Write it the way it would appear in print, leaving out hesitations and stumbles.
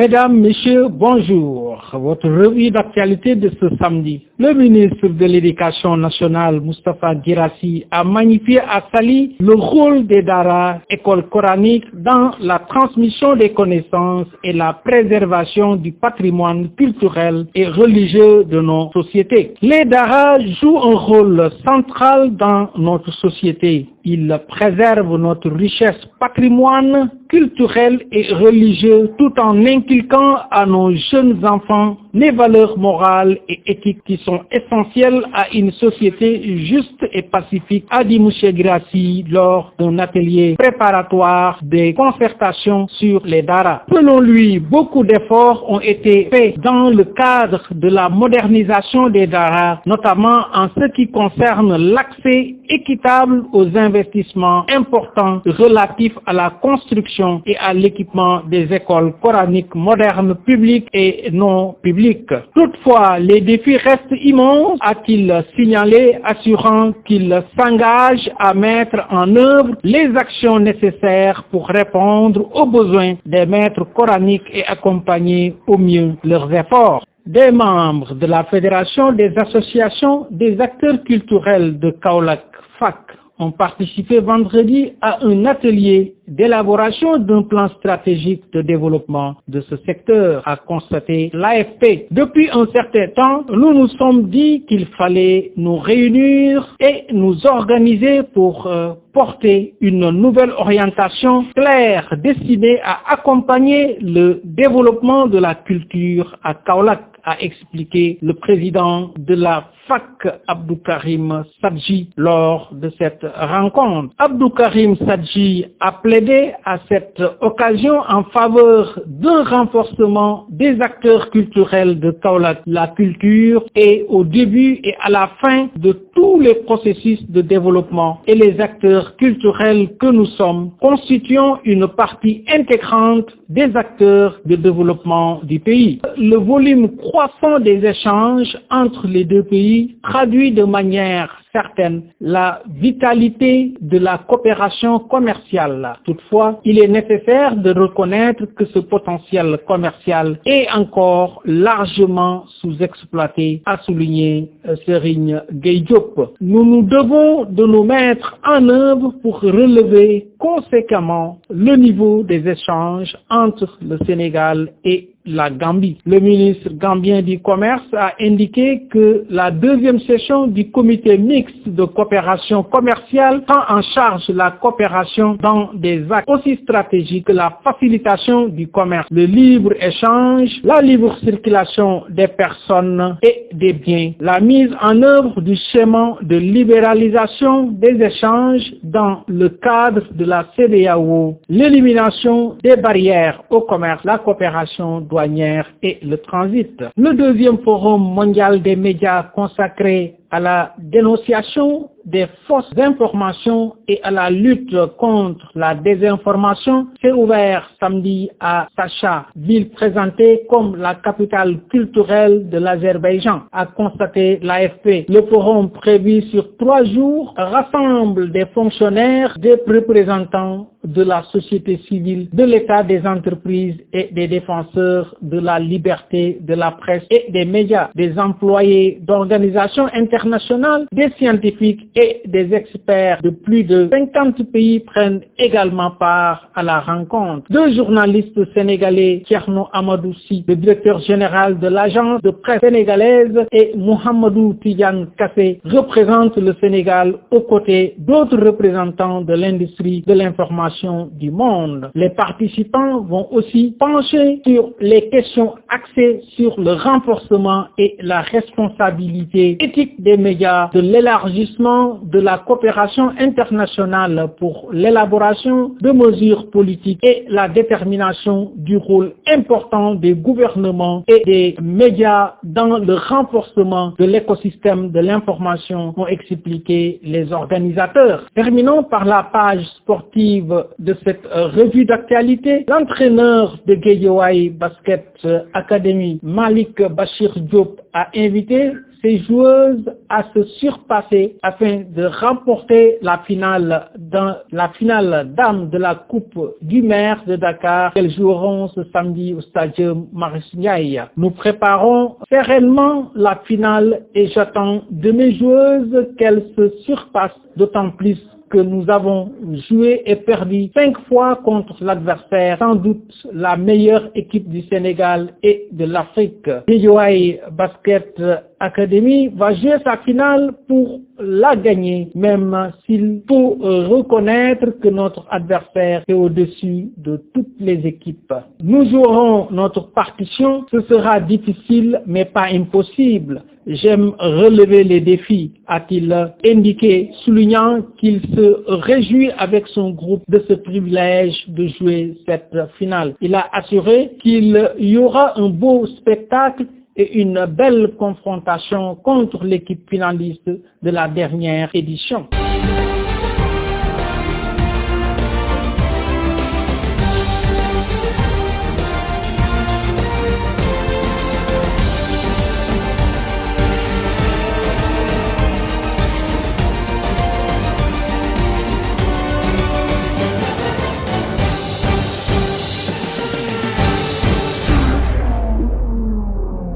Mesdames, Messieurs, bonjour. Votre revue d'actualité de ce samedi. Le ministre de l'Éducation nationale, Moustapha Guirassy, a magnifié à Saly le rôle des Daara, écoles coraniques, dans la transmission des connaissances et la préservation du patrimoine culturel et religieux de nos sociétés. Les Daara jouent un rôle central dans notre société. Ils préservent notre richesse patrimoine culturel et religieux tout en inculquant à nos jeunes enfants les valeurs morales et éthiques qui sont essentielles à une société juste et pacifique, a dit M. Guirassy lors d'un atelier préparatoire des concertations sur les Daara. Selon lui, beaucoup d'efforts ont été faits dans le cadre de la modernisation des Daara, notamment en ce qui concerne l'accès équitable aux investissements importants relatifs à la construction et à l'équipement des écoles coraniques modernes publiques et non publiques. Toutefois, les défis restent immenses, a-t-il signalé, assurant qu'il s'engage à mettre en œuvre les actions nécessaires pour répondre aux besoins des maîtres coraniques et accompagner au mieux leurs efforts. Des membres de la Fédération des associations des acteurs culturels de Kaolack, FAC, ont participé vendredi à un atelier d'élaboration d'un plan stratégique de développement de ce secteur, a constaté l'AFP. Depuis un certain temps, nous nous sommes dit qu'il fallait nous réunir et nous organiser pour porter une nouvelle orientation claire destinée à accompagner le développement de la culture à Kaolack, a expliqué le président de la FAC, Abdou Karim Sadji, lors de cette rencontre. Abdou Karim Sadji a plaidé à cette occasion en faveur d'un renforcement des acteurs culturels de Kaolack. La culture est au début et à la fin de tous les processus de développement et les acteurs culturels que nous sommes constituent une partie intégrante des acteurs de développement du pays. Le volume croissant des échanges entre les deux pays traduit de manière certaine la vitalité de la coopération commerciale. Toutefois, il est nécessaire de reconnaître que ce potentiel commercial est encore largement sous-exploité, a souligné Serigne Gueye Diop. Nous nous devons de nous mettre en œuvre pour relever conséquemment le niveau des échanges entre le Sénégal et la Gambie. Le ministre gambien du Commerce a indiqué que la deuxième session du comité mixte de coopération commerciale prend en charge la coopération dans des actes aussi stratégiques que la facilitation du commerce, le libre-échange, la libre circulation des personnes et des biens, la mise en œuvre du schéma de libéralisation des échanges dans le cadre de la CEDEAO, l'élimination des barrières au commerce, la coopération douanière et le transit. Le deuxième forum mondial des médias consacré à la dénonciation des fausses informations et à la lutte contre la désinformation s'est ouvert samedi à Sacha, ville présentée comme la capitale culturelle de l'Azerbaïdjan, a constaté l'AFP. Le forum prévu sur 3 jours rassemble des fonctionnaires, des représentants de la société civile, de l'État, des entreprises et des défenseurs de la liberté de la presse et des médias, des employés d'organisations internationales, des scientifiques et des experts de plus de 50 pays prennent également part à la rencontre. 2 journalistes sénégalais, Thierno Amadou Sy, le directeur général de l'agence de presse sénégalaise, et Mohamedou Tidiane Kassé représentent le Sénégal aux côtés d'autres représentants de l'industrie de l'information du monde. Les participants vont aussi pencher sur les questions axées sur le renforcement et la responsabilité éthique des médias, de l'élargissement de la coopération internationale pour l'élaboration de mesures politiques et la détermination du rôle important des gouvernements et des médias dans le renforcement de l'écosystème de l'information, ont expliqué les organisateurs. Terminons par la page sportive de cette revue d'actualité, l'entraîneur de Guédiawaye Basket Academy, Malik Bachir Diop, a invité ses joueuses à se surpasser afin de remporter la finale dame de la Coupe du maire de Dakar. Elles joueront ce samedi au stade Marius Ndiaye. Nous préparons sereinement la finale et j'attends de mes joueuses qu'elles se surpassent, d'autant plus que nous avons joué et perdu 5 fois contre l'adversaire, sans doute la meilleure équipe du Sénégal et de l'Afrique. Guédiawaye Basket Academy va jouer sa finale pour la gagner, même s'il faut reconnaître que notre adversaire est au-dessus de toutes les équipes. Nous jouerons notre partition, ce sera difficile mais pas impossible. J'aime relever les défis, a-t-il indiqué, soulignant qu'il se réjouit avec son groupe de ce privilège de jouer cette finale. Il a assuré qu'il y aura un beau spectacle et une belle confrontation contre l'équipe finaliste de la dernière édition.